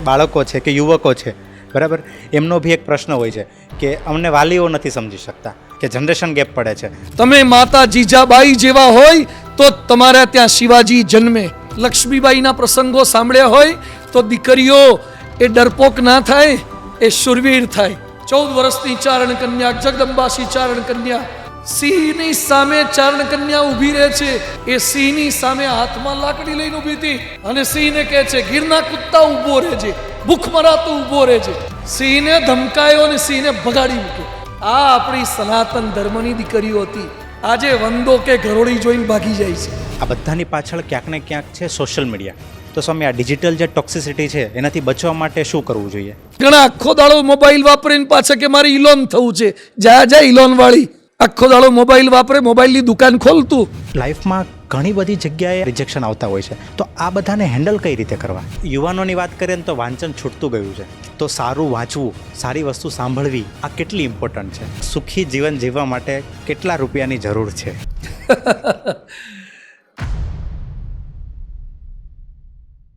બાળકો છે કે યુવકો છે, બરાબર, એમનો બી એક પ્રશ્ન હોય છે કે અમને વાલીઓ નથી સમજી શકતા, કે જનરેશન ગેપ પડે છે. તમે માતા જીજાબાઈ જેવા હોય તો તમારે ત્યાં શિવાજી જન્મે. લક્ષ્મીબાઈના પ્રસંગો સાંભળ્યા હોય તો દીકરીઓ એ ડરપોક ના થાય, એ શુરવીર થાય. 14 વર્ષની ચારણ કન્યા, જગદંબાસી ચારણ કન્યા, સિંહની સામે ચારણ કન્યા ઊભી રહે છે. એ સિંહની સામે હાથમાં લાકડી લઈને ઊભી હતી અને સિંહને કહે છે ગીરના કુત્તા ઊભો રહેજે, ભૂખ મરાતો ઊભો રહેજે. સિંહને ધમકાયો અને સિંહને ભગાડી મૂક્યો. આ આપણી સનાતન ધર્મની દીકરીઓ હતી. આજે વંદો કે ઘરોડી જોઈને ભાગી જાય છે. આ બધાની પાછળ ક્યાંક ને ક્યાંક છે સોશિયલ મીડિયા. તો સ્વામી, આ ડિજિટલ જે ટોક્સિસિટી છે એનાથી બચવા માટે શું કરવું જોઈએ? ઘણા આખો દાડો મોબાઈલ વાપરીને પાછા કે મારે ઇલોન થવું છે. જા ઇલોન વાળી. આખો દાડો મોબાઈલ વાપરે, મોબાઈલની દુકાન ખોલતું. લાઈફમાં ઘણી બધી જગ્યાએ રિજેક્શન આવતા હોય છે, તો આ બધાને હેન્ડલ કઈ રીતે કરવા? યુવાનોની વાત કરીએ ને તો વાંચન છૂટતું ગયું છે. તો સારું વાંચવું, સારી વસ્તુ સાંભળવી, આ કેટલી ઇમ્પોર્ટન્ટ છે? સુખી જીવન જીવવા માટે કેટલા રૂપિયાની જરૂર છે?